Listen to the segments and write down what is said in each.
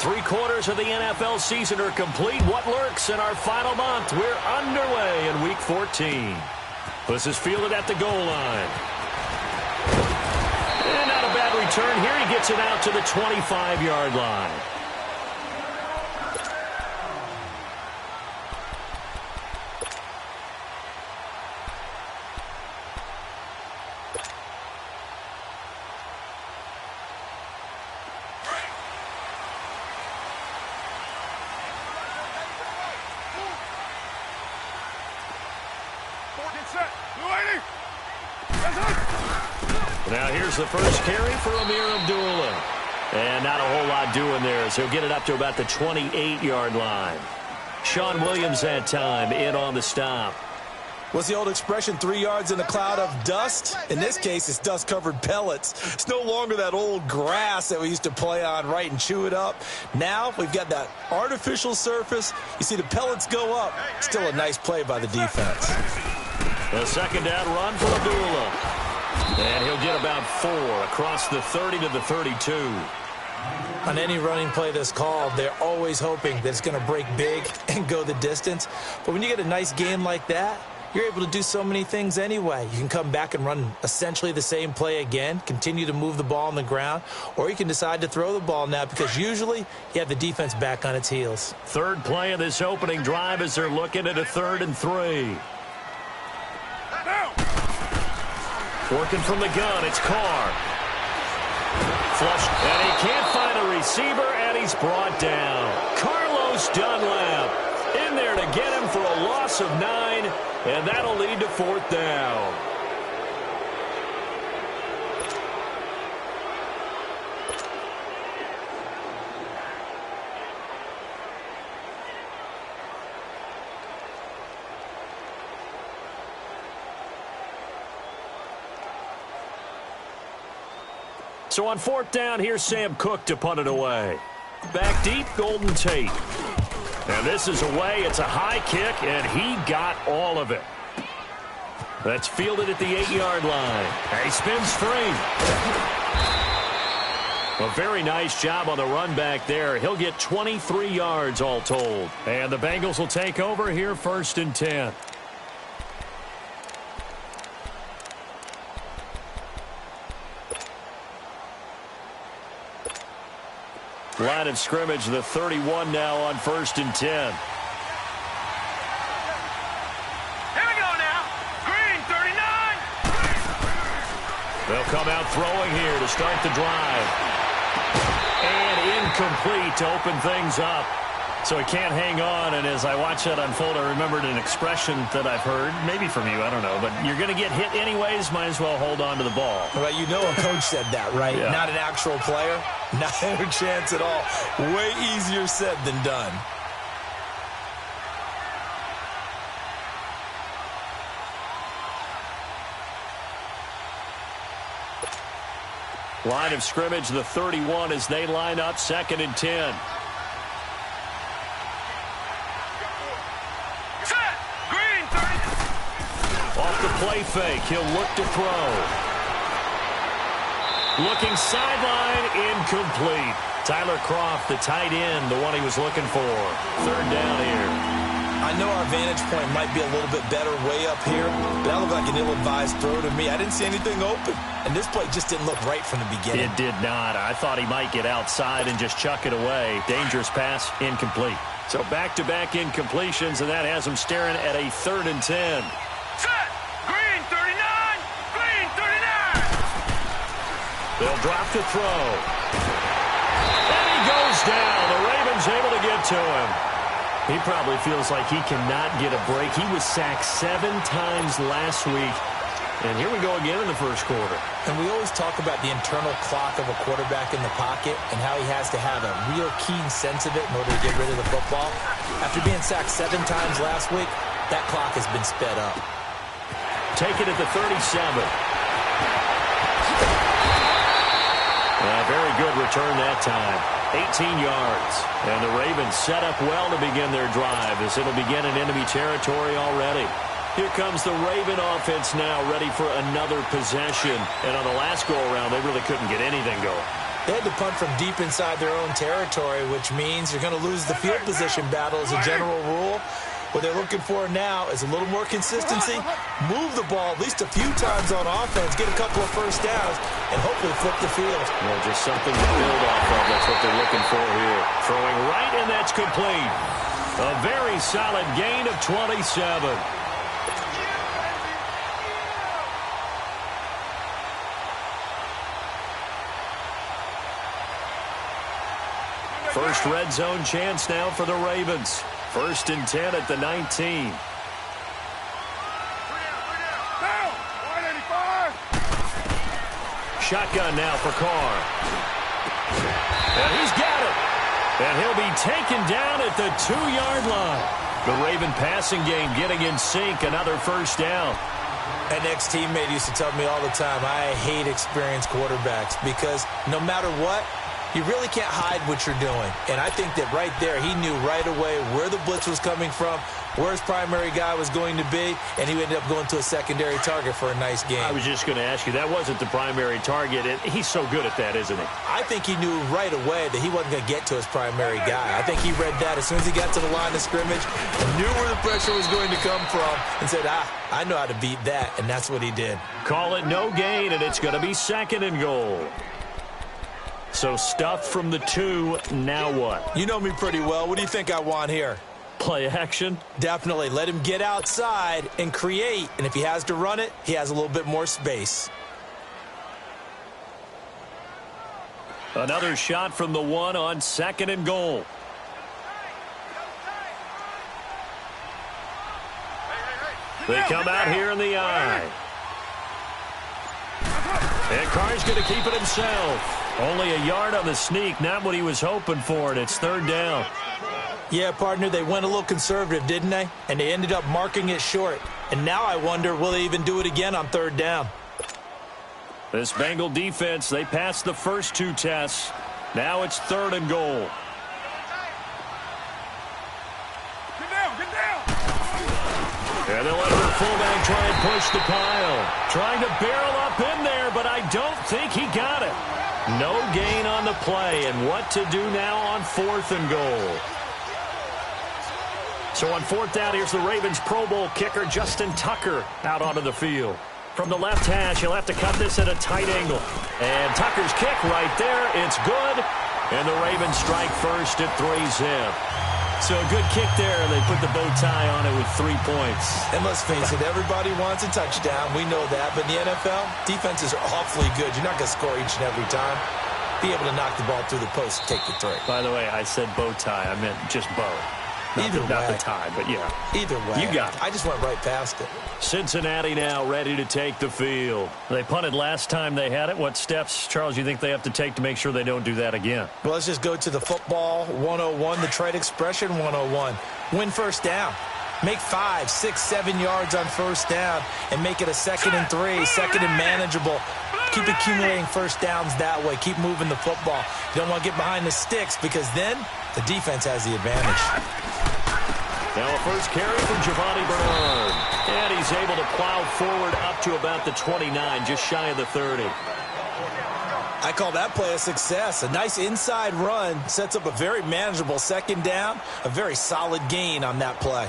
3/4 of the NFL season are complete. What lurks in our final month? We're underway in Week 14. This is fielded at the goal line. And not a bad return here. He gets it out to the 25-yard line. Now here's the first carry for Amir Abdullah. And not a whole lot doing there, so he'll get it up to about the 28-yard line. Sean Williams that time in on the stop. What's the old expression, 3 yards in a cloud of dust? In this case, it's dust-covered pellets. It's no longer that old grass that we used to play on, right, and chew it up. Now we've got that artificial surface. You see the pellets go up. Still a nice play by the defense. The second down run for Abdullah. And he'll get about 4 across the 30 to the 32. On any running play that's called, they're always hoping that it's going to break big and go the distance. But when you get a nice game like that, you're able to do so many things anyway. You can come back and run essentially the same play again, continue to move the ball on the ground, or you can decide to throw the ball now because usually you have the defense back on its heels. Third play of this opening drive as they're looking at a 3rd and 3. Working from the gun, it's Carr. Flush, and he can't find a receiver, and he's brought down. Carlos Dunlap in there to get him for a loss of 9, and that'll lead to 4th down. So on 4th down, here's Sam Cook to punt it away. Back deep, Golden Tate. And this is away. It's a high kick, and he got all of it. That's fielded at the 8-yard line. And he spins free. A very nice job on the run back there. He'll get 23 yards all told. And the Bengals will take over here 1st and 10. Line of scrimmage, the 31 now on 1st and 10. Here we go now. Green, 39. They'll come out throwing here to start the drive. And incomplete to open things up. So he can't hang on, and as I watch that unfold, I remembered an expression that I've heard, maybe from you, I don't know, but you're going to get hit anyways, might as well hold on to the ball. Well, you know a coach said that, right? Yeah. Not an actual player. Not a chance at all. Way easier said than done. Line of scrimmage, the 31 as they line up 2nd and 10. Play fake. He'll look to throw. Looking sideline, incomplete. Tyler Kroft, the tight end, the one he was looking for. 3rd down here. I know our vantage point might be a little bit better way up here, but that looked like an ill-advised throw to me. I didn't see anything open, and this play just didn't look right from the beginning. It did not. I thought he might get outside and just chuck it away. Dangerous pass, incomplete. So back-to-back incompletions, and that has him staring at a 3rd and 10. They'll drop to throw. And he goes down. The Ravens able to get to him. He probably feels like he cannot get a break. He was sacked 7 times last week. And here we go again in the 1st quarter. And we always talk about the internal clock of a quarterback in the pocket and how he has to have a real keen sense of it in order to get rid of the football. After being sacked 7 times last week, that clock has been sped up. Take it at the 37. Very good return that time. 18 yards. And the Ravens set up well to begin their drive as it'll begin in enemy territory already. Here comes the Raven offense now ready for another possession. And on the last go-around, they really couldn't get anything going. They had to punt from deep inside their own territory, which means you're going to lose the field position battle as a general rule. What they're looking for now is a little more consistency, move the ball at least a few times on offense, get a couple of first downs, and hopefully flip the field. Well, just something to build off of. That's what they're looking for here. Throwing right, and that's complete. A very solid gain of 27. First red zone chance now for the Ravens. 1st and 10 at the 19. Shotgun now for Carr. And he's got it. And he'll be taken down at the 2-yard line. The Raven passing game getting in sync. Another first down. An ex-teammate used to tell me all the time, I hate experienced quarterbacks because no matter what, you really can't hide what you're doing. And I think that right there, he knew right away where the blitz was coming from, where his primary guy was going to be, and he ended up going to a secondary target for a nice game. I was just going to ask you, that wasn't the primary target. He's so good at that, isn't he? I think he knew right away that he wasn't going to get to his primary guy. I think he read that as soon as he got to the line of scrimmage and knew where the pressure was going to come from and said, I know how to beat that, and that's what he did. Call it no gain, and it's going to be 2nd and goal. So stuffed from the 2, now what? You know me pretty well. What do you think I want here? Play action? Definitely. Let him get outside and create. And if he has to run it, he has a little bit more space. Another shot from the 1 on 2nd and goal. They come out here in the eye. And Carr's going to keep it himself. Only a yard on the sneak, not what he was hoping for, and it's 3rd down. Yeah, partner, they went a little conservative, didn't they? And they ended up marking it short. And now I wonder, will they even do it again on 3rd down? This Bengal defense, they passed the first 2 tests. Now it's 3rd and goal. Get down! And they'll let the fullback try and push the pile. Trying to barrel up in there, but I don't think he got it. No gain on the play, and what to do now on 4th and goal. So on 4th down, here's the Ravens Pro Bowl kicker Justin Tucker out onto the field. From the left hash, he'll have to cut this at a tight angle. And Tucker's kick right there, it's good. And the Ravens strike first at 3-zip. So a good kick there. They put the bow tie on it with 3 points. And let's face it, everybody wants a touchdown. We know that. But in the NFL, defenses are awfully good. You're not going to score each and every time. Be able to knock the ball through the post and take the 3. By the way, I said bow tie. I meant just bow. Not the tie, but yeah. Either way. You got it. I just went right past it. Cincinnati now ready to take the field. They punted last time they had it. What steps, Charles, you think they have to take to make sure they don't do that again? Well, let's just go to the football 101, the trade expression 101. Win first down. Make 5, 6, 7 yards on first down and make it a 2nd and 3, 2nd and manageable. Keep accumulating first downs that way. Keep moving the football. You don't want to get behind the sticks because then the defense has the advantage. Now a first carry from Giovanni Bernard. And he's able to plow forward up to about the 29, just shy of the 30. I call that play a success. A nice inside run sets up a very manageable 2nd down. A very solid gain on that play.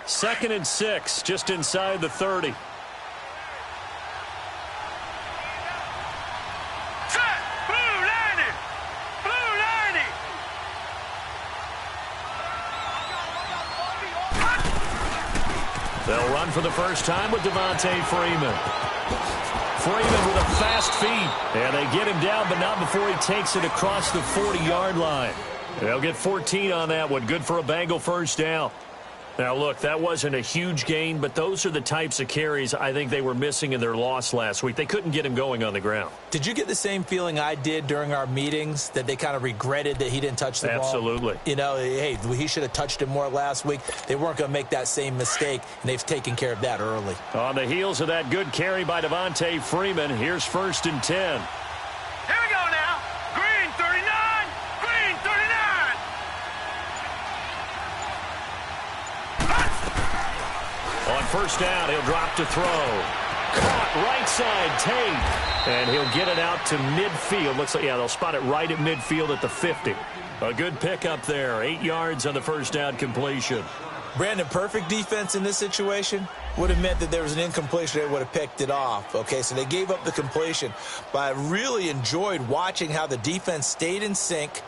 Second and 6, just inside the 30. They'll run for the first time with Devontae Freeman. Freeman with a fast feet. And they get him down, but not before he takes it across the 40-yard line. They'll get 14 on that one. Good for a Bengal first down. Now, look, that wasn't a huge gain, but those are the types of carries I think they were missing in their loss last week. They couldn't get him going on the ground. Did you get the same feeling I did during our meetings, that they kind of regretted that he didn't touch the ball? Absolutely. You know, hey, he should have touched it more last week. They weren't going to make that same mistake, and they've taken care of that early. On the heels of that good carry by Devontae Freeman, here's 1st and 10. Here we go now. Green 39. Green 39. On first down, he'll drop to throw. Caught right side, Tate. And he'll get it out to midfield. Looks like, yeah, they'll spot it right at midfield at the 50. A good pickup there. 8 yards on the first down completion. Brandon, perfect defense in this situation would have meant that there was an incompletion. They would have picked it off. Okay, so they gave up the completion. But I really enjoyed watching how the defense stayed in sync,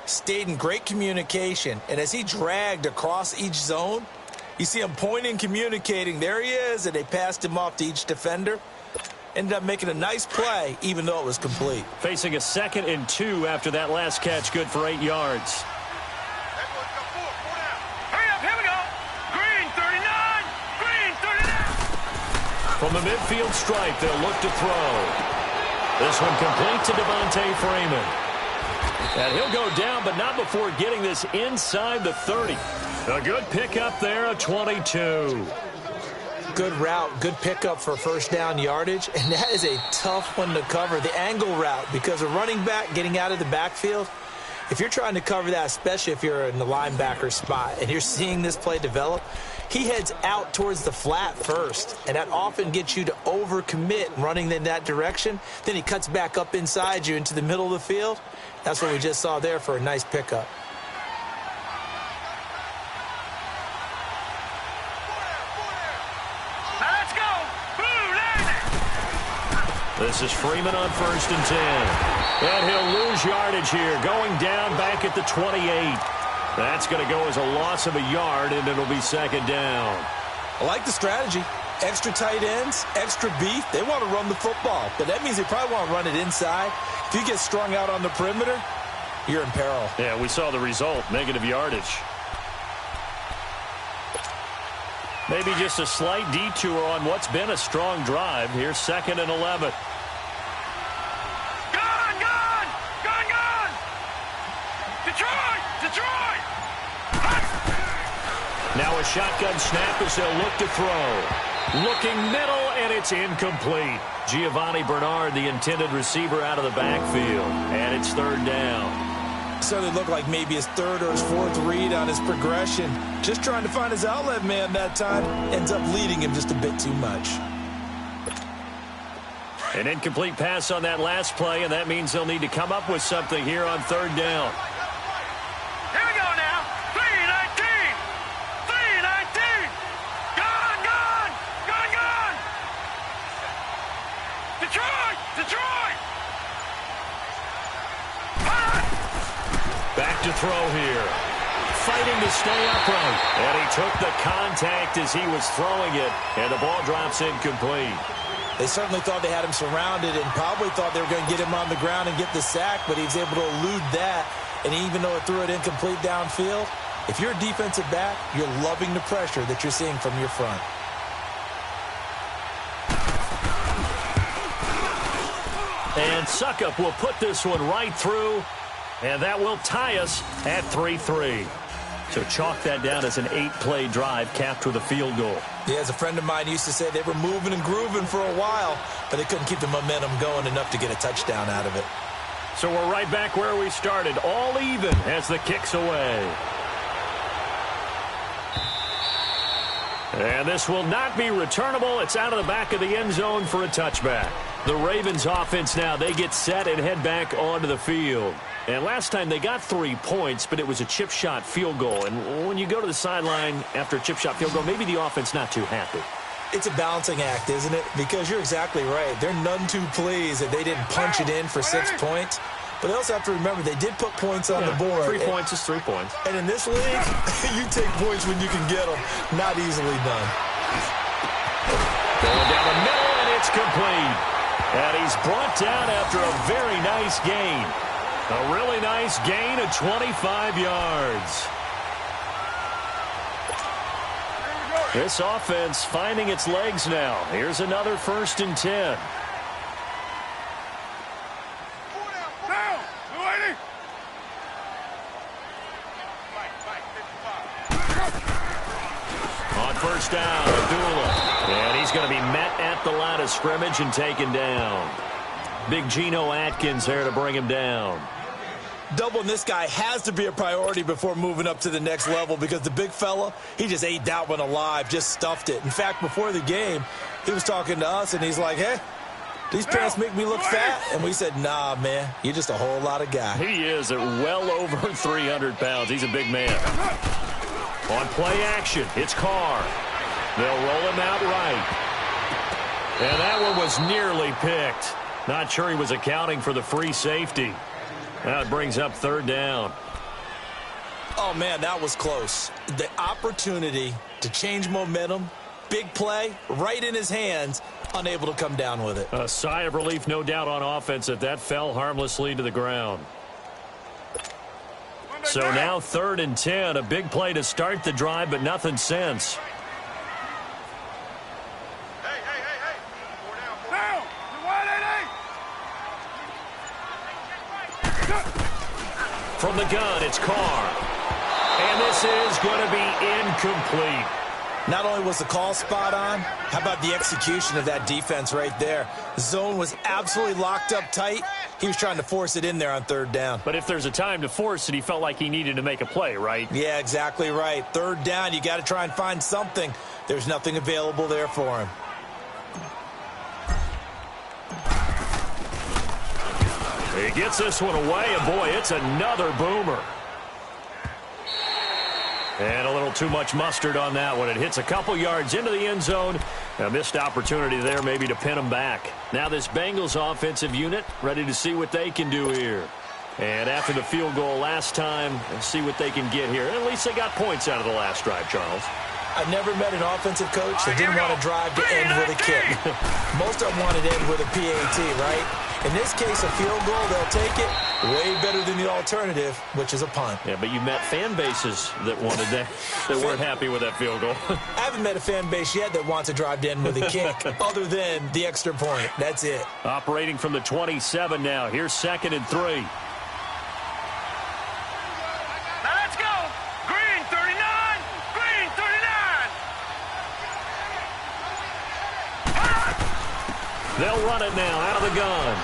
stayed in great communication. And as he dragged across each zone, you see him pointing, communicating. There he is, and they passed him off to each defender. Ended up making a nice play, even though it was complete. Facing a 2nd and 2 after that last catch, good for 8 yards. From the midfield stripe, they'll look to throw. This one complete to Devontae Freeman. And he'll go down, but not before getting this inside the 30. A good pickup there, a 22. Good route, good pickup for first down yardage, and that is a tough one to cover, the angle route, because a running back getting out of the backfield, if you're trying to cover that, especially if you're in the linebacker spot and you're seeing this play develop, he heads out towards the flat first, and that often gets you to overcommit running in that direction. Then he cuts back up inside you into the middle of the field. That's what we just saw there for a nice pickup. Let's go! This is Freeman on 1st and 10. And he'll lose yardage here, going down back at the 28. That's going to go as a loss of a yard, and it'll be 2nd down. I like the strategy. Extra tight ends, extra beef. They want to run the football, but that means they probably want to run it inside. If you get strung out on the perimeter, you're in peril. Yeah, we saw the result, negative yardage. Maybe just a slight detour on what's been a strong drive. Here's 2nd and 11. Detroit! Now a shotgun snap as they'll look to throw. Looking middle, and it's incomplete. Giovanni Bernard, the intended receiver, out of the backfield. And it's 3rd down. So it looked like maybe his 3rd or his 4th read on his progression. Just trying to find his outlet man that time. Ends up leading him just a bit too much. An incomplete pass on that last play, and that means they'll need to come up with something here on 3rd down. Back to throw here. Fighting to stay upright. And he took the contact as he was throwing it. And the ball drops incomplete. They certainly thought they had him surrounded and probably thought they were going to get him on the ground and get the sack, but he was able to elude that. And even though it threw it incomplete downfield, if you're a defensive back, you're loving the pressure that you're seeing from your front. And Suckup will put this one right through. And that will tie us at 3-3. So chalk that down as an 8-play drive capped with a field goal. Yeah, as a friend of mine used to say, they were moving and grooving for a while, but they couldn't keep the momentum going enough to get a touchdown out of it. So we're right back where we started, all even as the kick's away. And this will not be returnable. It's out of the back of the end zone for a touchback. The Ravens offense now, they get set and head back onto the field. And last time they got 3 points, but it was a chip shot field goal. And when you go to the sideline after a chip shot field goal, maybe the offense not too happy. It's a balancing act, isn't it? Because you're exactly right. They're none too pleased that they didn't punch it in for 6 points. But they also have to remember they did put points on the board. 3 points is 3 points. And in this league, you take points when you can get them. Not easily done. Going down the middle, and it's complete. And he's brought down after a very nice gain. A really nice gain of 25 yards. This offense finding its legs now. Here's another 1st and 10. On 1st down, Abdullah. And he's going to be met at the line of scrimmage and taken down. Big Geno Atkins there to bring him down. Doubling this guy has to be a priority before moving up to the next level because the big fella, he just ate that one alive, just stuffed it. In fact, before the game, he was talking to us, and he's like, hey, these pants make me look fat. And we said, nah, man, you're just a whole lot of guy. He is at well over 300 pounds. He's a big man. On play action, it's Carr. They'll roll him out right. And that one was nearly picked. Not sure he was accounting for the free safety. Now it brings up third down. Oh, man, that was close. The opportunity to change momentum, big play, right in his hands, unable to come down with it. A sigh of relief, no doubt, on offense that fell harmlessly to the ground. So now 3rd and 10, a big play to start the drive, but nothing since. From the gun, it's Carr. And this is going to be incomplete. Not only was the call spot on, how about the execution of that defense right there? The zone was absolutely locked up tight. He was trying to force it in there on 3rd down. But if there's a time to force it, he felt like he needed to make a play, right? Yeah, exactly right. 3rd down, you got to try and find something. There's nothing available there for him. He gets this one away, and boy, it's another boomer. And a little too much mustard on that one. It hits a couple yards into the end zone. A missed opportunity there maybe to pin him back. Now this Bengals offensive unit ready to see what they can do here. And after the field goal last time, see what they can get here. And at least they got points out of the last drive, Charles. I never met an offensive coach that didn't want to drive to end with a kick. Most of them want to end with a PAT, right? In this case, a field goal, they'll take it. Way better than the alternative, which is a punt. Yeah, but you met fan bases that wanted that weren't happy with that field goal. I haven't met a fan base yet that wants to drive to end with a kick, other than the extra point. That's it. Operating from the 27 now. Here's 2nd and 3. They'll run it now out of the gun.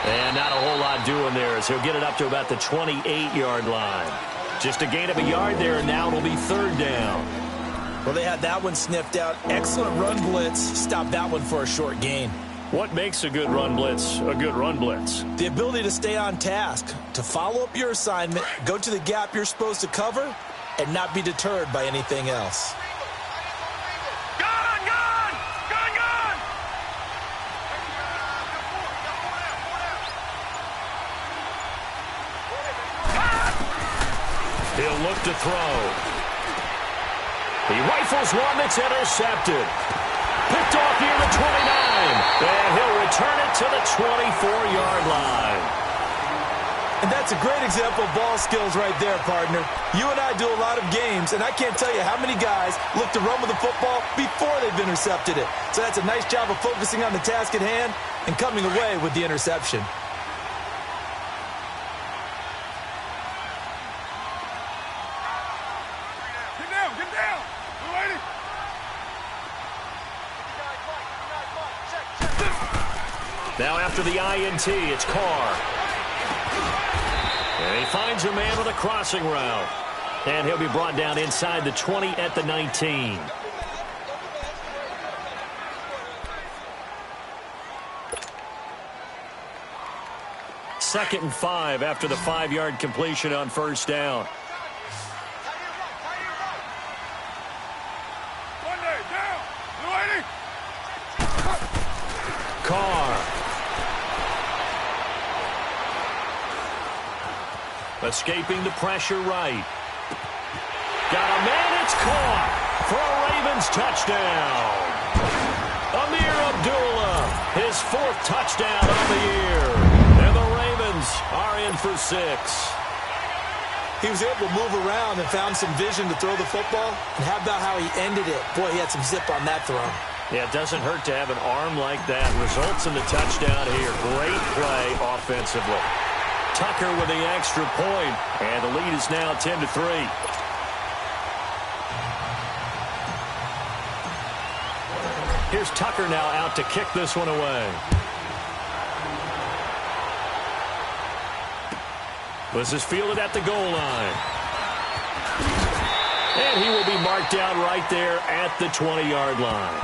And not a whole lot doing there as he'll get it up to about the 28-yard line. Just a gain of a yard there, and now it'll be 3rd down. Well, they had that one sniffed out. Excellent run blitz. Stop that one for a short gain. What makes a good run blitz a good run blitz? The ability to stay on task, to follow up your assignment, go to the gap you're supposed to cover, and not be deterred by anything else. He'll look to throw. He rifles one that's intercepted. Picked off near the 29. And he'll return it to the 24-yard line. And that's a great example of ball skills right there, partner. You and I do a lot of games, and I can't tell you how many guys look to run with the football before they've intercepted it. So that's a nice job of focusing on the task at hand and coming away with the interception. Now after the INT, it's Carr. And he finds a man with a crossing route. And he'll be brought down inside the 20 at the 19. Second and 5 after the 5-yard completion on 1st down. Carr. Escaping the pressure right. Got a man, it's caught for a Ravens touchdown. Amir Abdullah, his 4th touchdown of the year. And the Ravens are in for 6. He was able to move around and found some vision to throw the football. And how about how he ended it? Boy, he had some zip on that throw. Yeah, it doesn't hurt to have an arm like that. Results in the touchdown here. Great play offensively. Tucker with the extra point, and the lead is now 10-3. Here's Tucker now out to kick this one away. This is fielded at the goal line. And he will be marked down right there at the 20-yard line.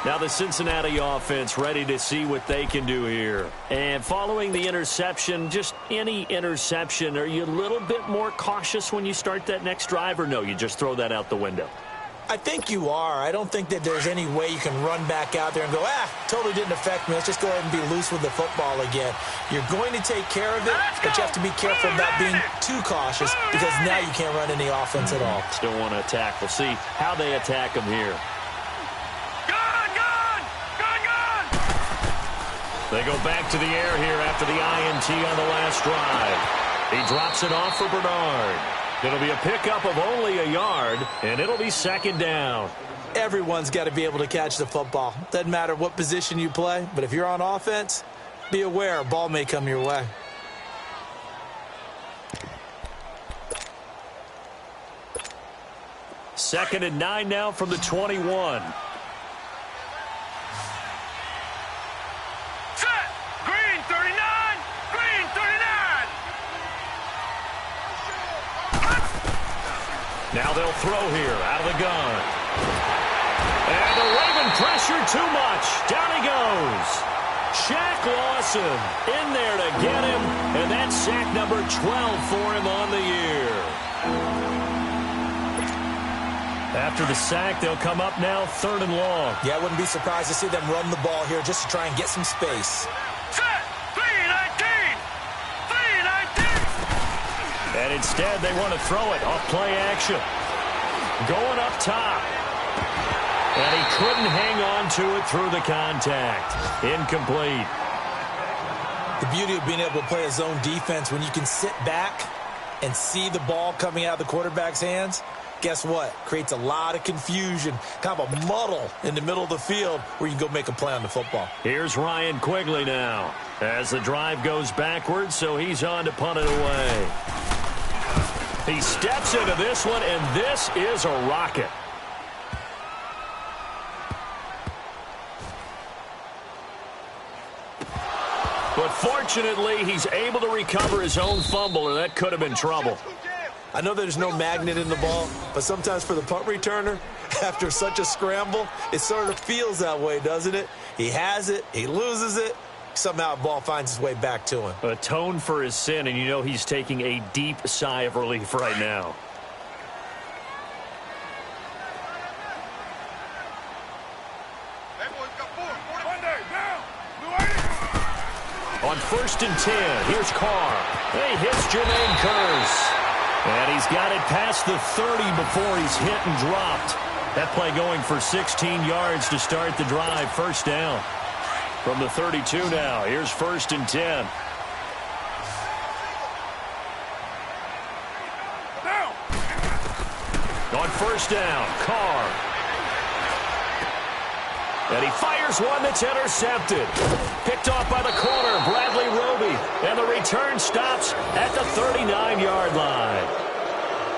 Now the Cincinnati offense ready to see what they can do here. And following the interception, just any interception, are you a little bit more cautious when you start that next drive, or no, you just throw that out the window? I think you are. I don't think that there's any way you can run back out there and go, totally didn't affect me. Let's just go ahead and be loose with the football again. You're going to take care of it, but you have to be careful about being too cautious because now you can't run any offense at all. Still want to attack. We'll see how they attack them here. They go back to the air here after the INT on the last drive. He drops it off for Bernard. It'll be a pickup of only a yard, and it'll be second down. Everyone's got to be able to catch the football. Doesn't matter what position you play, but if you're on offense, be aware a ball may come your way. Second and 9 now from the 21. Now they'll throw here out of the gun. And the Raven pressure too much. Down he goes. Shaq Lawson in there to get him. And that's sack number 12 for him on the year. After the sack, they'll come up now third and long. Yeah, I wouldn't be surprised to see them run the ball here just to try and get some space. And instead, they want to throw it off play action. Going up top. And he couldn't hang on to it through the contact. Incomplete. The beauty of being able to play a zone defense when you can sit back and see the ball coming out of the quarterback's hands, guess what? Creates a lot of confusion, kind of a muddle in the middle of the field where you can go make a play on the football. Here's Ryan Quigley now as the drive goes backwards, so he's on to punt it away. He steps into this one, and this is a rocket. But fortunately, he's able to recover his own fumble, or that could have been trouble. I know there's no magnet in the ball, but sometimes for the punt returner, after such a scramble, it sort of feels that way, doesn't it? He has it, he loses it, somehow the ball finds its way back to him. Atone for his sin, and you know he's taking a deep sigh of relief right now. On 1st and 10, here's Carr. He hits Jermaine Kearse. And he's got it past the 30 before he's hit and dropped. That play going for 16 yards to start the drive. First down. From the 32 now, here's 1st and 10. On 1st down, Carr. And he fires one that's intercepted. Picked off by the corner, Bradley Roby. And the return stops at the 39-yard line.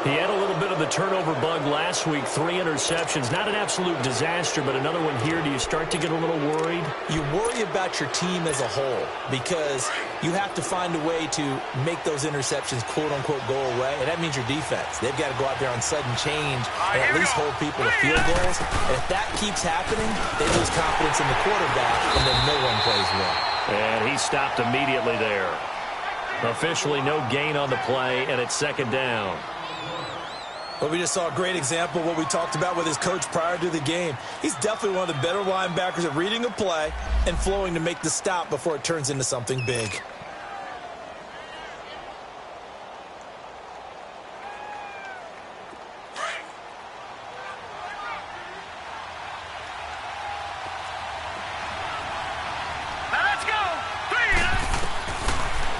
He had a little bit of the turnover bug last week, 3 interceptions. Not an absolute disaster, but another one here. Do you start to get a little worried? You worry about your team as a whole because you have to find a way to make those interceptions, quote-unquote, go away. And that means your defense. They've got to go out there on sudden change and at least hold people to field goals. And if that keeps happening, they lose confidence in the quarterback, and then no one plays well. And he stopped immediately there. Officially no gain on the play, and it's second down. But we just saw a great example of what we talked about with his coach prior to the game. He's definitely one of the better linebackers at reading a play and flowing to make the stop before it turns into something big.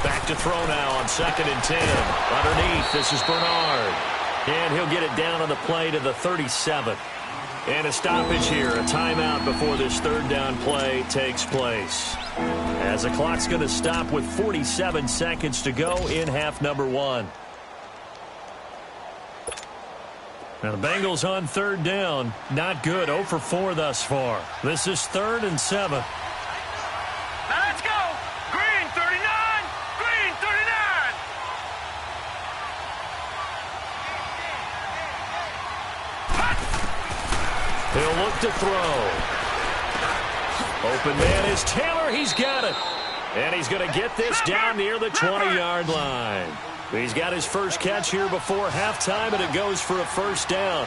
Back to throw now on 2nd and 10. Underneath, this is Bernard. And he'll get it down on the play to the 37. And a stoppage here, a timeout before this third down play takes place. As the clock's going to stop with 47 seconds to go in half number 1. Now the Bengals on 3rd down. Not good, 0 for 4 thus far. This is 3rd and 7. He'll look to throw. Open man is Taylor. He's got it. And he's going to get this down near the 20-yard line. He's got his first catch here before halftime, and it goes for a first down.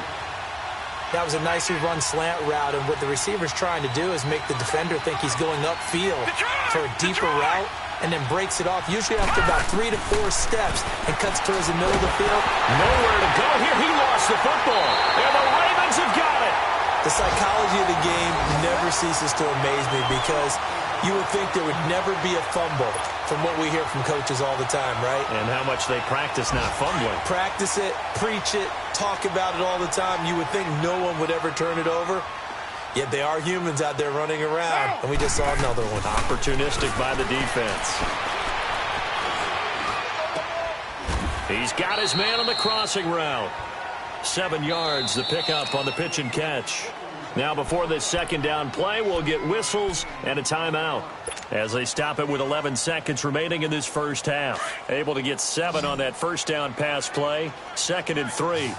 That was a nicely run slant route, and what the receiver's trying to do is make the defender think he's going upfield for a deeper route, and then breaks it off, usually after about 3 to 4 steps, and cuts towards the middle of the field. Nowhere to go here. He lost the football, and the Ravens have got it. The psychology of the game never ceases to amaze me because you would think there would never be a fumble from what we hear from coaches all the time, right? And how much they practice not fumbling. Practice it, preach it, talk about it all the time. You would think no one would ever turn it over. Yet they are humans out there running around, and we just saw another one. Opportunistic by the defense. He's got his man on the crossing route. 7 yards, the pickup on the pitch and catch. Now before this second down play, we'll get whistles and a timeout as they stop it with 11 seconds remaining in this first half. Able to get 7 on that first down pass play. 2nd and 3.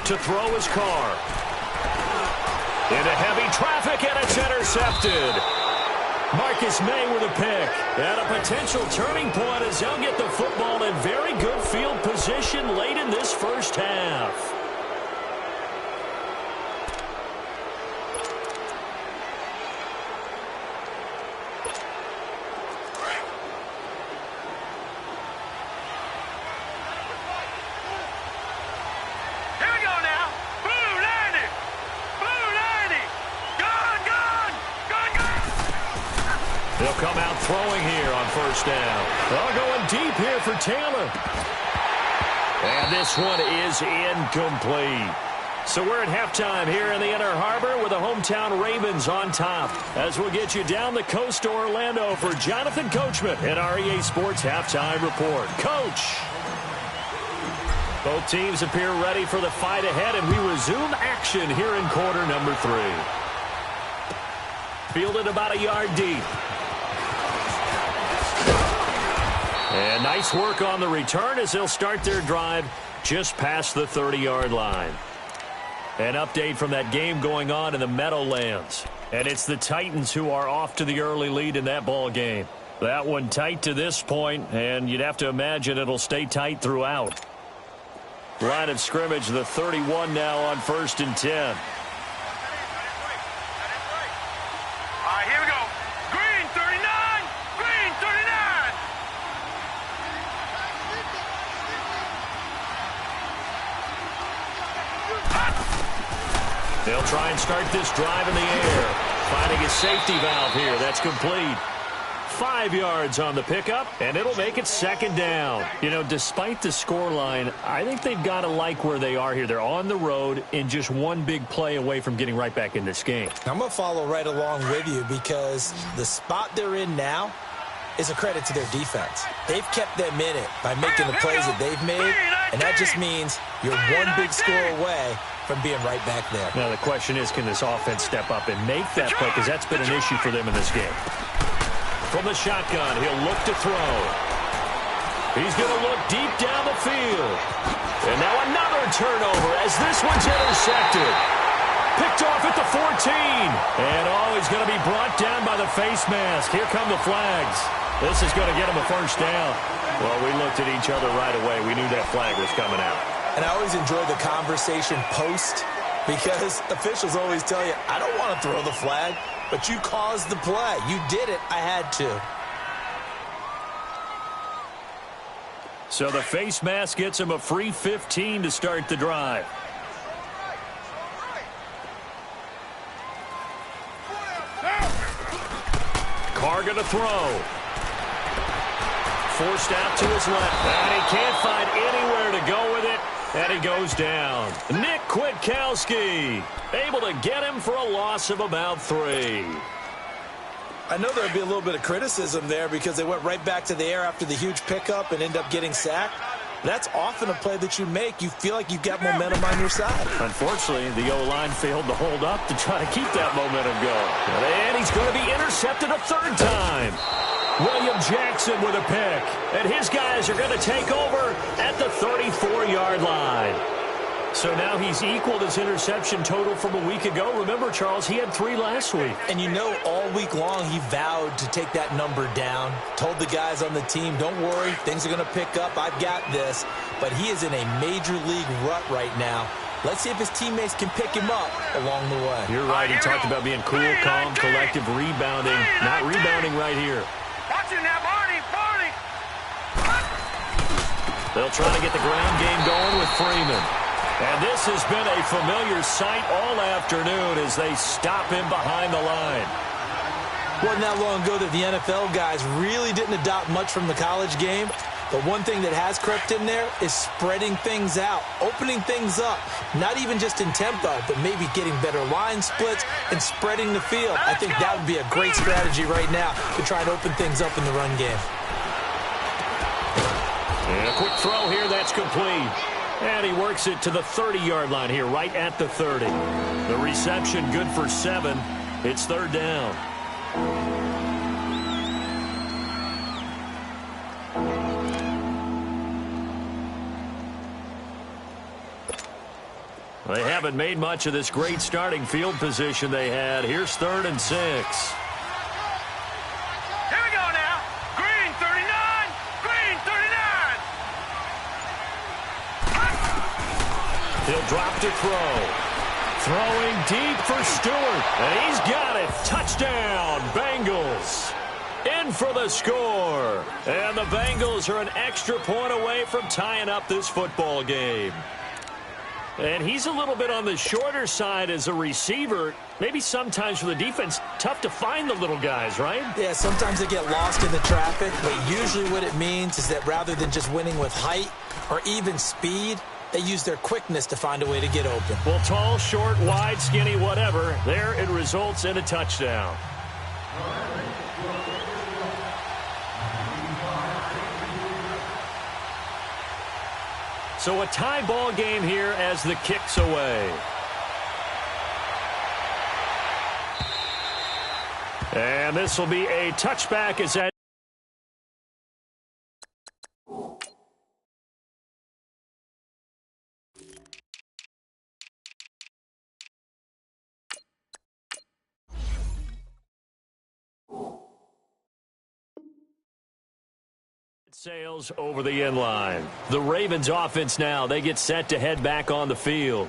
To throw his car. Into heavy traffic, and it's intercepted. Marcus May with a pick. And a potential turning point as they'll get the football in very good field position late in this first half. They'll come out throwing here on first down. They're going deep here for Taylor. And this one is incomplete. So we're at halftime here in the Inner Harbor with the hometown Ravens on top. As we'll get you down the coast to Orlando for Jonathan Coachman in our EA Sports Halftime Report. Coach. Both teams appear ready for the fight ahead, and we resume action here in quarter number 3. Fielded about a yard deep. And nice work on the return as they'll start their drive just past the 30-yard line. An update from that game going on in the Meadowlands. And it's the Titans who are off to the early lead in that ball game. That one tight to this point, and you'd have to imagine it'll stay tight throughout. Line of scrimmage, the 31 now on 1st and 10. Here we go. Green 39. Green 39. They'll try and start this drive in the air. Finding a safety valve here. That's complete. 5 yards on the pickup, and it'll make it 2nd down. You know, despite the scoreline, I think they've got to like where they are here. They're on the road and just one big play away from getting right back in this game. I'm going to follow right along with you because the spot they're in now is a credit to their defense. They've kept them in it by making the plays that they've made, and that just means you're one big score away from being right back there. Now the question is, can this offense step up and make that play? Because that's been an issue for them in this game. From the shotgun, he'll look to throw. He's going to look deep down the field. And now another turnover as this one's intercepted. Picked off at the 14. And he's going to be brought down by the face mask. Here come the flags. This is going to get him a first down. Well, we looked at each other right away. We knew that flag was coming out. And I always enjoy the conversation post because officials always tell you, I don't want to throw the flag, but you caused the play. You did it. I had to. So the face mask gets him a free 15 to start the drive. Carr going to throw. Forced out to his left. And he can't find anywhere to go with it. And he goes down. Nick Kwiatkowski able to get him for a loss of about 3. I know there'll be a little bit of criticism there because they went right back to the air after the huge pickup and end up getting sacked. That's often a play that you make. You feel like you've got momentum on your side. Unfortunately, the O-line failed to hold up to try to keep that momentum going. And he's going to be intercepted a 3rd time. William Jackson with a pick. And his guys are going to take over at the 34-yard line. So now he's equaled his interception total from a week ago. Remember, Charles, he had 3 last week. And you know, all week long he vowed to take that number down. Told the guys on the team, don't worry, things are going to pick up. I've got this. But he is in a major league rut right now. Let's see if his teammates can pick him up along the way. You're right. He talked about being cool, calm, collective, rebounding. Not rebounding right here. Watch it now, Barney. They'll try to get the ground game going with Freeman. And this has been a familiar sight all afternoon as they stop him behind the line. Wasn't that long ago that the NFL guys really didn't adopt much from the college game. But one thing that has crept in there is spreading things out, opening things up, not even just in tempo, but maybe getting better line splits and spreading the field. I think that would be a great strategy right now to try and open things up in the run game. And a quick throw here, that's complete. And he works it to the 30-yard line here, right at the 30. The reception good for 7. It's 3rd down. They haven't made much of this great starting field position they had. Here's 3rd and 6. Here we go now. Green 39. Green 39. He'll drop to throw. Throwing deep for Stewart. And he's got it. Touchdown, Bengals. In for the score. And the Bengals are an extra point away from tying up this football game. And he's a little bit on the shorter side as a receiver. Maybe sometimes for the defense, tough to find the little guys, right? Yeah, sometimes they get lost in the traffic, but usually what it means is that rather than just winning with height or even speed, they use their quickness to find a way to get open. Well, tall, short, wide, skinny, whatever, there it results in a touchdown. So a tie ball game here as the kick's away. And this will be a touchback as that. Sails over the end line. The Ravens offense now, they get set to head back on the field.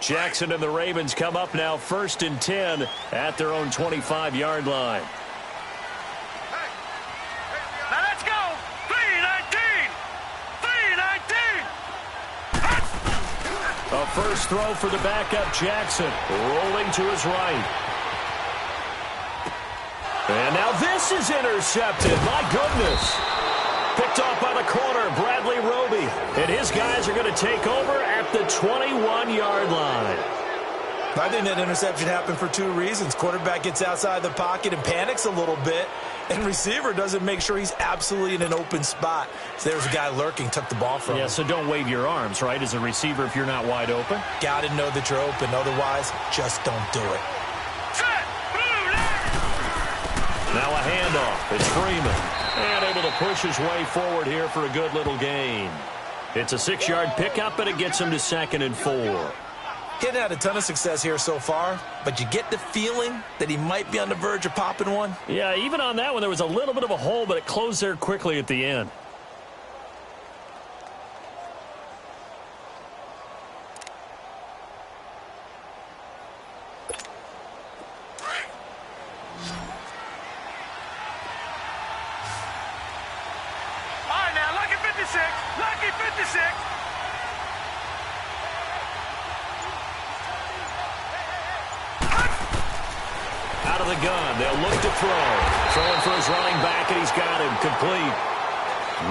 Jackson and the Ravens come up now 1st and 10 at their own 25-yard line. Now let's go. 319. 319. A first throw for the backup Jackson, rolling to his right. And now this is intercepted. My goodness. Picked off by the corner, Bradley Roby. And his guys are going to take over at the 21-yard line. I think that interception happened for 2 reasons. Quarterback gets outside the pocket and panics a little bit, and receiver doesn't make sure he's absolutely in an open spot. So there's a guy lurking, took the ball from him. Yeah, so don't wave your arms, right, as a receiver if you're not wide open. Got to know that you're open. Otherwise, just don't do it. Now a handoff. It's Freeman. And able to push his way forward here for a good little gain. It's a 6-yard pickup, and it gets him to 2nd and 4. He hadn't had a ton of success here so far, but you get the feeling that he might be on the verge of popping one. Yeah, even on that one, there was a little bit of a hole, but it closed there quickly at the end. All right, now, lucky 56. Lucky 56. Out of the gun, they'll look to throw. Throwing for his running back, and he's got him complete.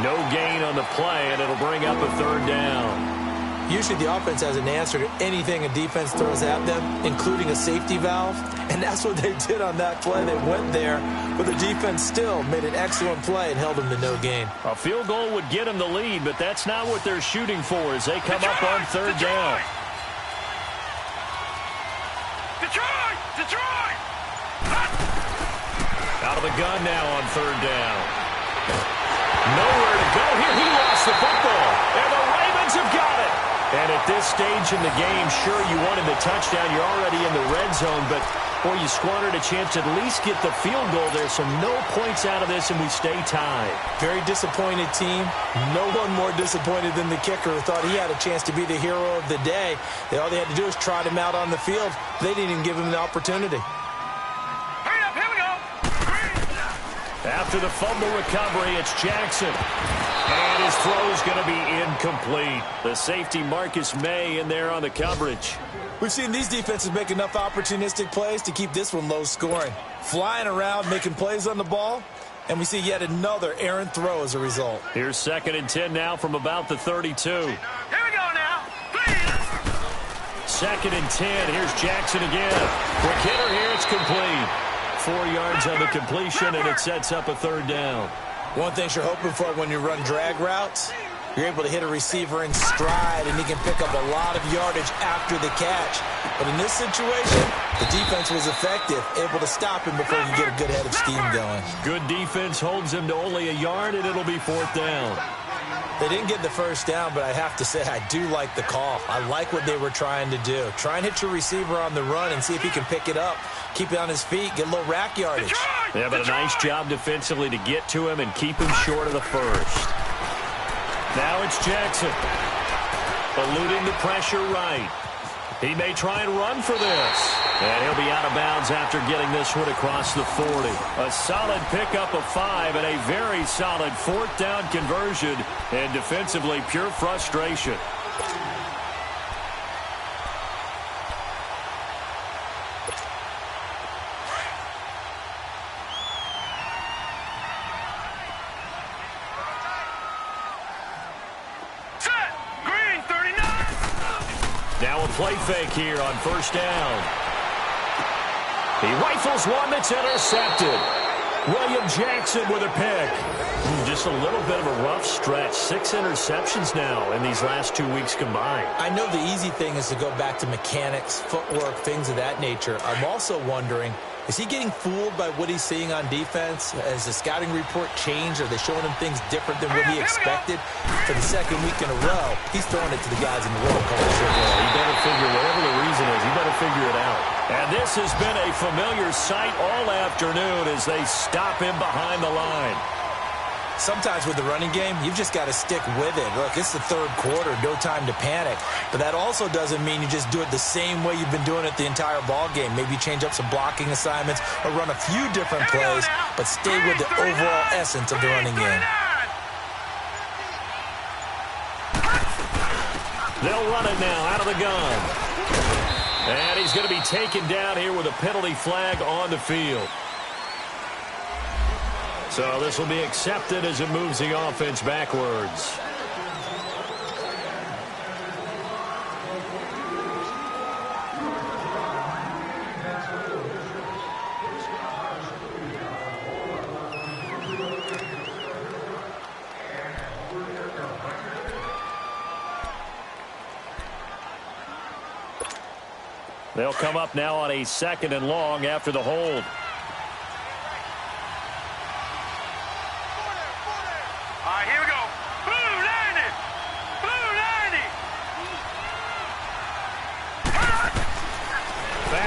No gain on the play, and it'll bring up a 3rd down. Usually the offense has an answer to anything a defense throws at them, including a safety valve. And that's what they did on that play. They went there, but the defense still made an excellent play and held them to no gain. A field goal would get them the lead, but that's not what they're shooting for as they come up on third down. Detroit! Out of the gun now on third down. Nowhere to go here. He lost the football, and the Ravens have got it. And at this stage in the game, sure, you wanted the touchdown. You're already in the red zone, but, boy, you squandered a chance to at least get the field goal there. So no points out of this, and we stay tied. Very disappointed team. No one more disappointed than the kicker who thought he had a chance to be the hero of the day. All they had to do was trot him out on the field. They didn't even give him the opportunity. Hurry up, here we go. After the fumble recovery, it's Jackson. And his throw is going to be incomplete. The safety Marcus May in there on the coverage. We've seen these defenses make enough opportunistic plays to keep this one low scoring. Flying around, making plays on the ball, and we see yet another errant throw as a result. Here's 2nd and 10 now from about the 32. Here we go now. Please. 2nd and 10. Here's Jackson again. Quick hitter here. It's complete. 4 yards on the completion, and it sets up a third down. One thing you're hoping for when you run drag routes, you're able to hit a receiver in stride, and he can pick up a lot of yardage after the catch. But in this situation, the defense was effective, able to stop him before he could get a good head of steam going. Good defense holds him to only a yard, and it'll be 4th down. They didn't get the first down, but I have to say I do like the call. I like what they were trying to do. Try and hit your receiver on the run and see if he can pick it up. Keep it on his feet, get a little rack yardage. Yeah, but a nice job defensively to get to him and keep him short of the first. Now it's Jackson. Eluding the pressure right. He may try and run for this. And he'll be out of bounds after getting this one across the 40. A solid pickup of 5 and a very solid 4th down conversion. And defensively, pure frustration. Now a play fake here on first down. He rifles one that's intercepted. William Jackson with a pick. Just a little bit of a rough stretch. 6 interceptions now in these last 2 weeks combined. I know the easy thing is to go back to mechanics, footwork, things of that nature. I'm also wondering, is he getting fooled by what he's seeing on defense? Has the scouting report changed? Are they showing him things different than what he expected? For the 2nd week in a row, he's throwing it to the guys in the roll call. He better figure, whatever the reason is, he better figure it out. And this has been a familiar sight all afternoon as they stop him behind the line. Sometimes with the running game, you've just got to stick with it. Look, it's the 3rd quarter, no time to panic. But that also doesn't mean you just do it the same way you've been doing it the entire ball game. Maybe change up some blocking assignments or run a few different plays, but stay with the overall essence of the running game. They'll run it now out of the gun. And he's going to be taken down here with a penalty flag on the field. So this will be accepted as it moves the offense backwards. They'll come up now on a 2nd and long after the hold.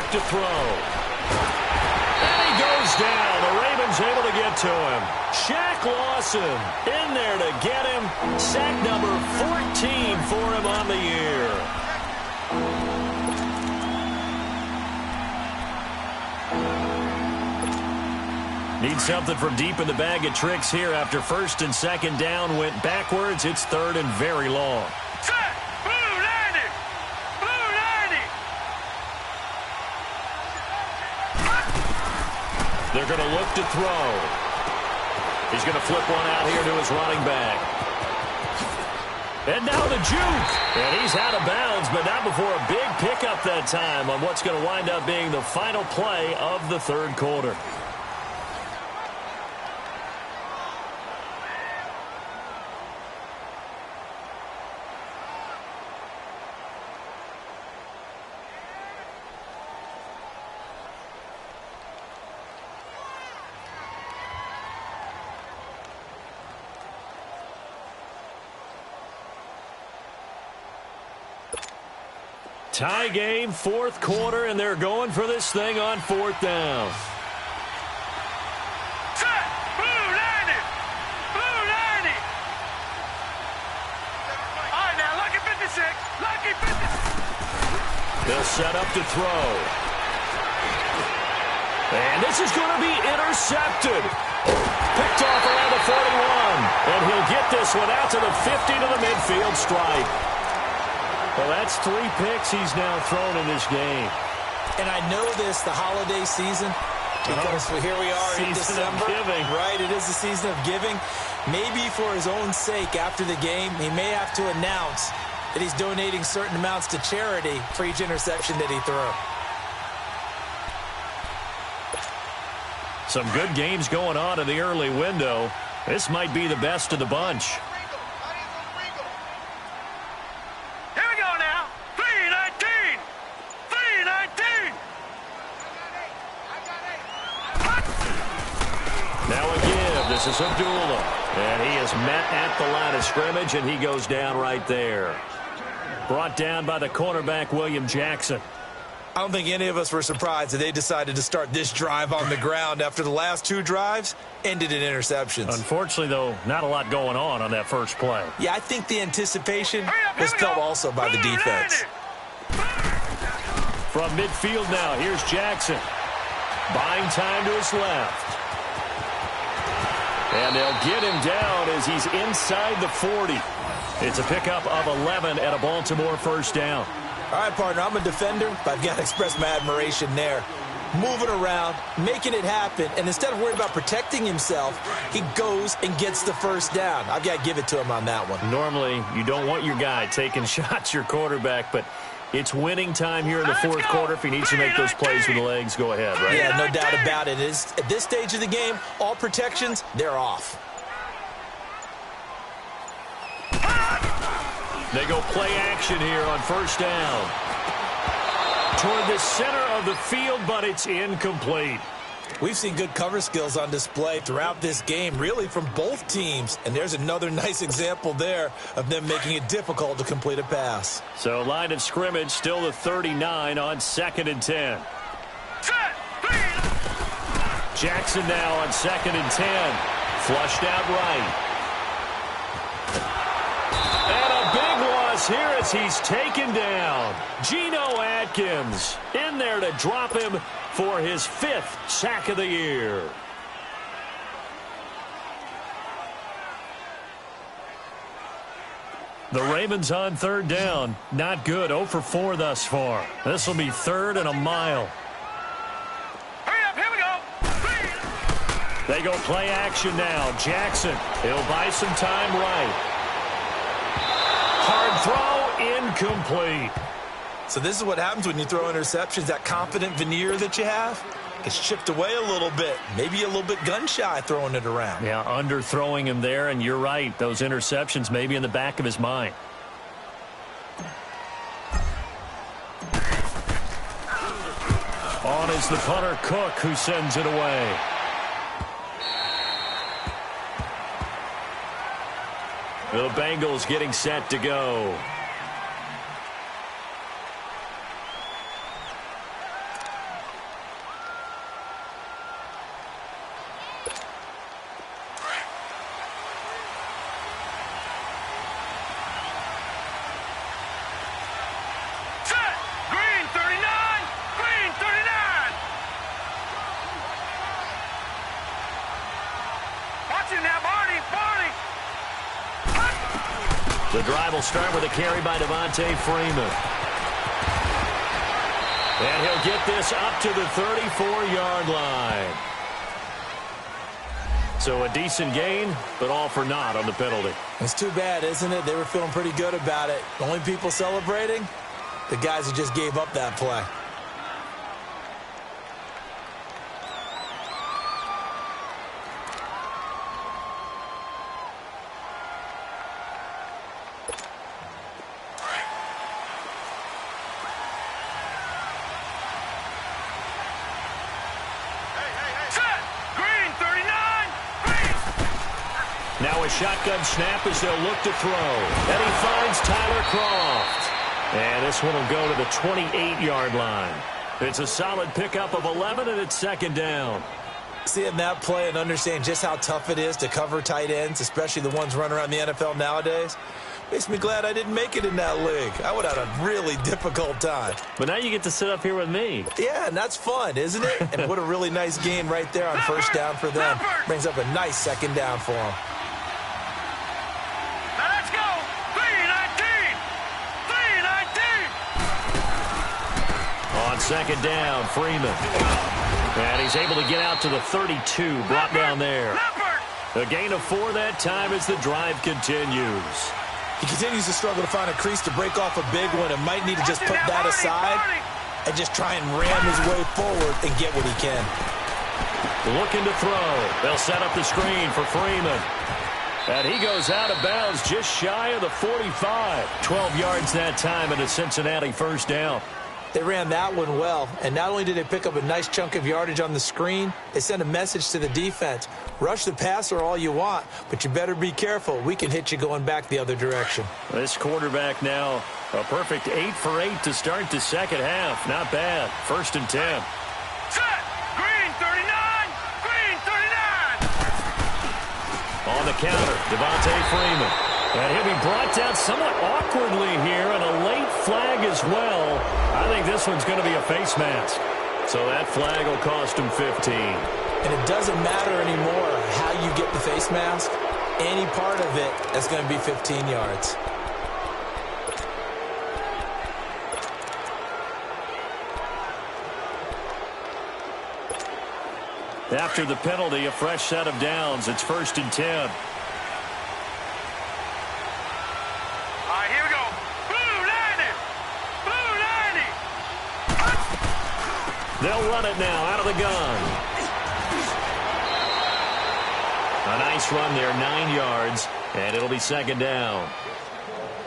To throw. And he goes down. The Ravens able to get to him. Shaq Lawson in there to get him. Sack number 14 for him on the year. Need something from deep in the bag of tricks here after 1st and 2nd down went backwards. It's 3rd and very long. They're going to look to throw. He's going to flip one out here to his running back. And now the juke. And he's out of bounds, but not before a big pickup that time on what's going to wind up being the final play of the third quarter. Tie game, fourth quarter, and they're going for this thing on fourth down. Set! Blue 90! Blue 90! All right, now, lucky 56. Lucky 56. They'll set up to throw. And this is going to be intercepted. Picked off around the 41. And he'll get this one out to the 50 to the midfield stripe. Well, that's 3 picks he's now thrown in this game. And I know this, the holiday season, because here we are in December. Giving. Right, it is the season of giving. Maybe for his own sake after the game, he may have to announce that he's donating certain amounts to charity for each interception that he threw. Some good games going on in the early window. This might be the best of the bunch. This is Abdullah, and he is met at the line of scrimmage, and he goes down right there. Brought down by the cornerback, William Jackson. I don't think any of us were surprised that they decided to start this drive on the ground after the last 2 drives ended in interceptions. Unfortunately, though, not a lot going on that first play. Yeah, I think the anticipation was felt also by the defense. From midfield now, here's Jackson. Buying time to his left. And they'll get him down as he's inside the 40. It's a pickup of 11 and a Baltimore first down. All right, partner, I'm a defender, but I've got to express my admiration there. Moving around, making it happen, and instead of worrying about protecting himself, he goes and gets the first down. I've got to give it to him on that one. Normally, you don't want your guy taking shots, your quarterback, but it's winning time here in the fourth quarter. If he needs to make those plays with the legs, go ahead, right? Yeah, no doubt about it. At this stage of the game, all protections, they're off. They go play action here on first down. Toward the center of the field, but it's incomplete. We've seen good cover skills on display throughout this game, really from both teams. And there's another nice example there of them making it difficult to complete a pass. So line of scrimmage, still the 39 on 2nd and 10. Jackson now on 2nd and 10. Flushed out right. And a big loss here as he's taken down. Geno Atkins in there to drop him for his 5th sack of the year. The Ravens on 3rd down. Not good. 0 for 4 thus far. This will be 3rd and a mile. Hurry up, here we go. They go play action now. Jackson, he'll buy some time right. Hard throw, incomplete. So this is what happens when you throw interceptions. That confident veneer that you have gets chipped away a little bit. Maybe a little bit gun-shy throwing it around. Yeah, underthrowing him there, and you're right. Those interceptions may be in the back of his mind. On is the punter, Cook, who sends it away. The Bengals getting set to go. The drive will start with a carry by Devontae Freeman. And he'll get this up to the 34-yard line. So a decent gain, but all for naught on the penalty. It's too bad, isn't it? They were feeling pretty good about it. The only people celebrating? The guys who just gave up that play. Now a shotgun snap as they'll look to throw. And he finds Tyler Croft. And this one will go to the 28-yard line. It's a solid pickup of 11, and it's second down. Seeing that play and understanding just how tough it is to cover tight ends, especially the ones running around the NFL nowadays, makes me glad I didn't make it in that league. I would have had a really difficult time. But now you get to sit up here with me. Yeah, and that's fun, isn't it? And what a really nice gain right there on first down for them. Brings up a nice second down for them. Second down, Freeman. And he's able to get out to the 32, brought down there. A gain of 4 that time as the drive continues. He continues to struggle to find a crease to break off a big one and might need to just put that aside and just try and ram his way forward and get what he can. Looking to throw. They'll set up the screen for Freeman. And he goes out of bounds just shy of the 45. 12 yards that time and a Cincinnati first down. They ran that one well, and not only did they pick up a nice chunk of yardage on the screen, they sent a message to the defense. Rush the passer all you want, but you better be careful. We can hit you going back the other direction. This quarterback now, a perfect 8 for 8 to start the second half. Not bad. First and 10. Set! Green 39! Green 39! On the counter, Devontae Freeman. And he'll be brought down somewhat awkwardly here, and a late flag as well. I think this one's going to be a face mask. So that flag will cost him 15. And it doesn't matter anymore how you get the face mask. Any part of it is going to be 15 yards. After the penalty, a fresh set of downs. It's first and 10. They'll run it now out of the gun. A nice run there, 9 yards, and it'll be second down.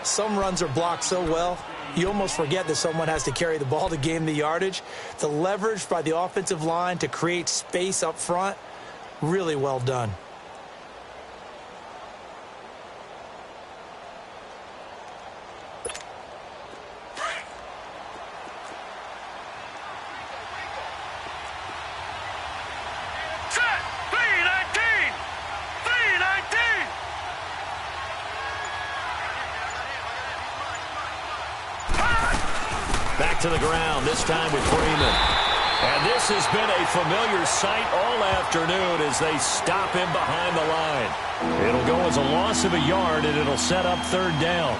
Some runs are blocked so well, you almost forget that someone has to carry the ball to gain the yardage. The leverage by the offensive line to create space up front, really well done. To the ground, this time with Freeman. And this has been a familiar sight all afternoon as they stop him behind the line. It'll go as a loss of a yard, and it'll set up third down.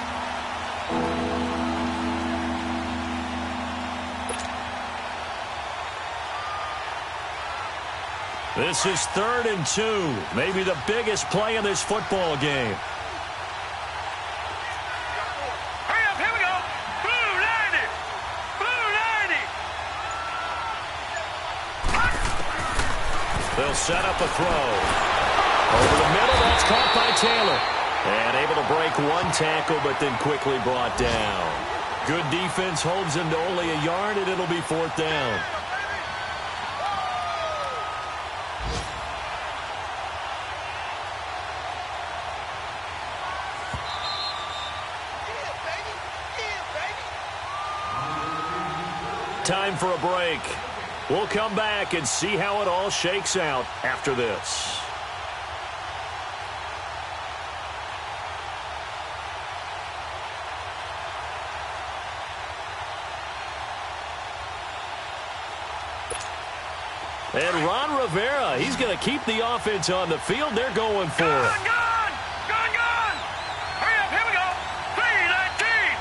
This is 3rd and 2, maybe the biggest play in this football game. They'll set up a throw. Over the middle, that's caught by Taylor. And able to break one tackle, but then quickly brought down. Good defense holds him to only a yard, and it'll be 4th down. Time for a break. We'll come back and see how it all shakes out after this. And Ron Rivera, he's going to keep the offense on the field. They're going for it. Hurry up, here we go. 319.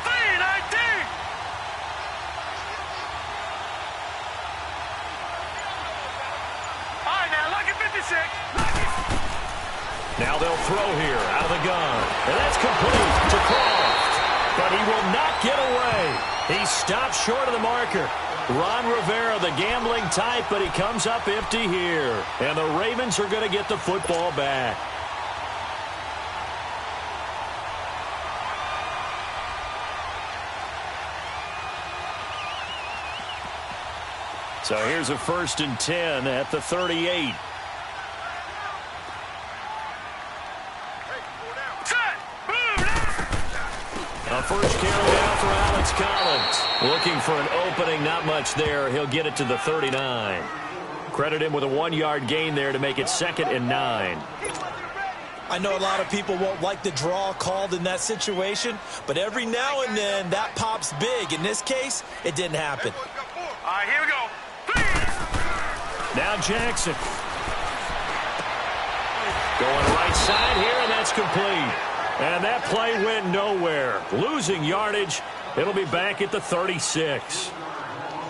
319. All right, now, look at 56. throw here out of the gun. And that's complete to Croft. But he will not get away. He stops short of the marker. Ron Rivera, the gambling type, but he comes up empty here. And the Ravens are going to get the football back. So here's a 1st and 10 at the 38. A first carry down for Alex Collins. Looking for an opening, not much there. He'll get it to the 39. Credit him with a 1-yard gain there to make it 2nd and 9. I know a lot of people won't like the draw called in that situation, but every now and then that pops big. In this case, it didn't happen. All right, here we go. Now Jackson. Going right side here, and that's complete. And that play went nowhere. Losing yardage. It'll be back at the 36.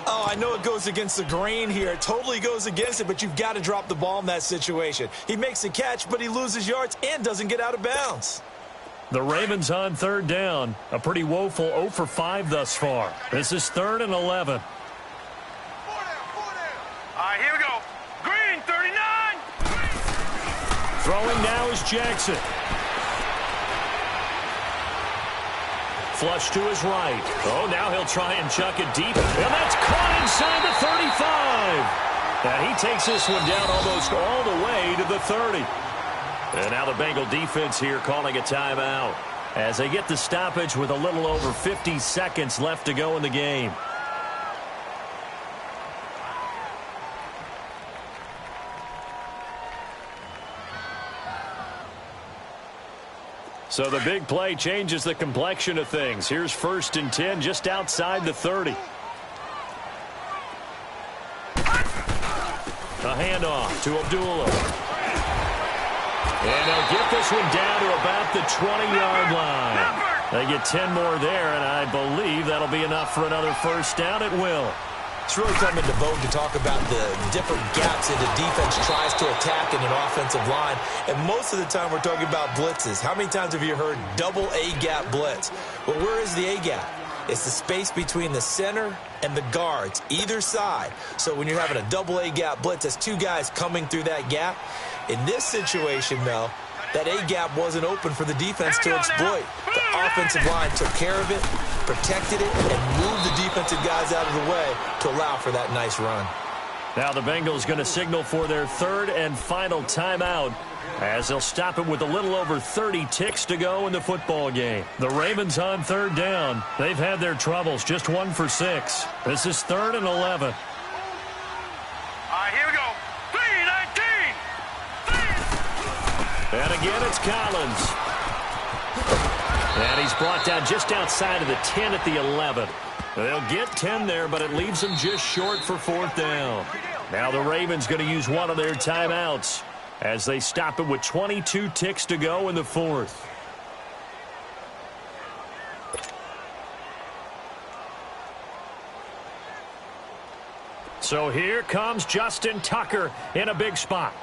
Oh, I know it goes against the grain here. It totally goes against it, but you've got to drop the ball in that situation. He makes a catch, but he loses yards and doesn't get out of bounds. The Ravens on 3rd down. A pretty woeful 0 for 5 thus far. This is 3rd and 11. All right, here we go. Green, 39. Throwing now is Jackson. Flush to his right. Oh, now he'll try and chuck it deep. And that's caught inside the 35. And he takes this one down almost all the way to the 30. And now the Bengal defense here calling a timeout as they get the stoppage with a little over 50 seconds left to go in the game. So the big play changes the complexion of things. Here's 1st and 10 just outside the 30. A handoff to Abdullah. And they'll get this one down to about the 20-yard line. They get 10 more there, and I believe that'll be enough for another 1st down. It will. It's really come into vogue to talk about the different gaps that the defense tries to attack in an offensive line. And most of the time we're talking about blitzes. How many times have you heard double A-gap blitz? Well, where is the A-gap? It's the space between the center and the guards, either side. So when you're having a double A-gap blitz, that's 2 guys coming through that gap. In this situation, though, that A-gap wasn't open for the defense to exploit. The offensive line took care of it, protected it, and moved the defensive guys out of the way to allow for that nice run. Now the Bengals going to signal for their 3rd and final timeout as they'll stop it with a little over 30 ticks to go in the football game. The Ravens on 3rd down. They've had their troubles, just 1 for 6. This is 3rd and 11. All right, here we go. 3-19. And again, it's Collins. And he's brought down just outside of the 10 at the 11. They'll get 10 there, but it leaves them just short for 4th down. Now the Ravens going to use one of their timeouts as they stop it with 22 ticks to go in the 4th. So here comes Justin Tucker in a big spot.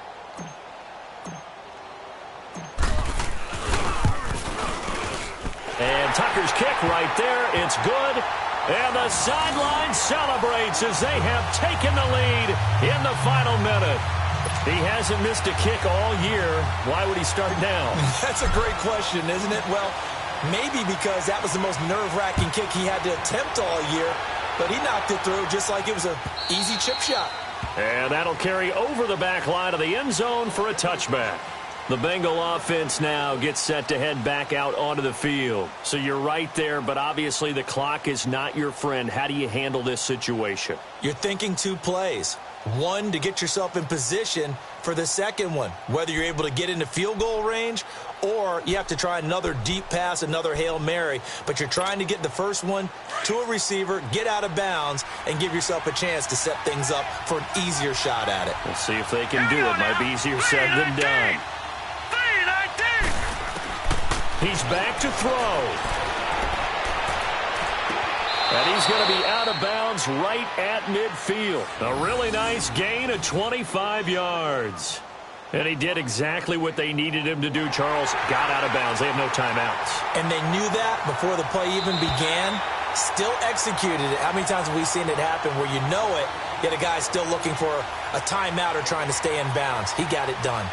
And Tucker's kick right there. It's good. And the sideline celebrates as they have taken the lead in the final minute. He hasn't missed a kick all year. Why would he start now? That's a great question, isn't it? Well, maybe because that was the most nerve-wracking kick he had to attempt all year. But he knocked it through just like it was an easy chip shot. And that'll carry over the back line of the end zone for a touchback. The Bengal offense now gets set to head back out onto the field. So you're right there, but obviously the clock is not your friend. How do you handle this situation? You're thinking 2 plays. One, to get yourself in position for the second one, whether you're able to get into field goal range or you have to try another deep pass, another Hail Mary. But you're trying to get the first one to a receiver, get out of bounds, and give yourself a chance to set things up for an easier shot at it. We'll see if they can do it. Might be easier said than done. He's back to throw. And he's going to be out of bounds right at midfield. A really nice gain of 25 yards. And he did exactly what they needed him to do, Charles. Got out of bounds. They have no timeouts. And they knew that before the play even began. Still executed it. How many times have we seen it happen where you know it, yet a guy's still looking for a timeout or trying to stay in bounds? He got it done.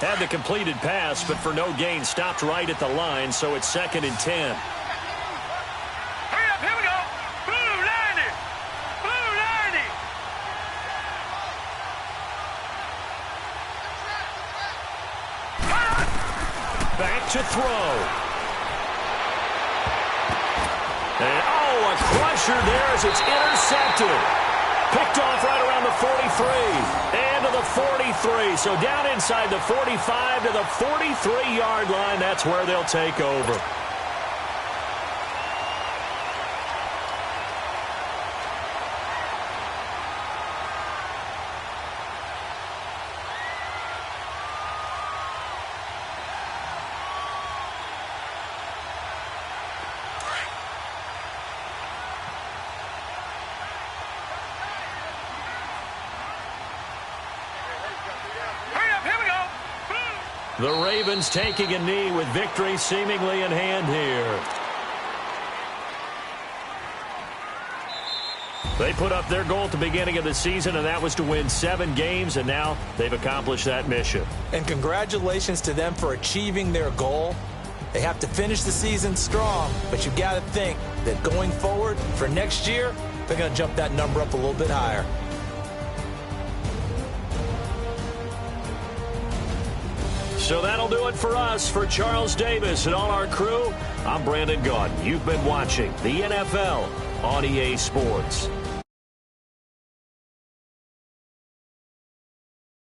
Had the completed pass, but for no gain, stopped right at the line, so it's 2nd and 10. Hurry up, here we go. Blue 90. Blue 90. Back to throw. And, oh, a crusher there as it's intercepted. Picked off right around the 43 and to the 43. So down inside the 45 to the 43-yard line. That's where they'll take over. The Ravens taking a knee with victory seemingly in hand here. They put up their goal at the beginning of the season, and that was to win 7 games, and now they've accomplished that mission. And congratulations to them for achieving their goal. They have to finish the season strong, but you got to think that going forward for next year, they're going to jump that number up a little bit higher. So that'll do it for us. For Charles Davis and all our crew, I'm Brandon Gaudin. You've been watching the NFL on EA Sports.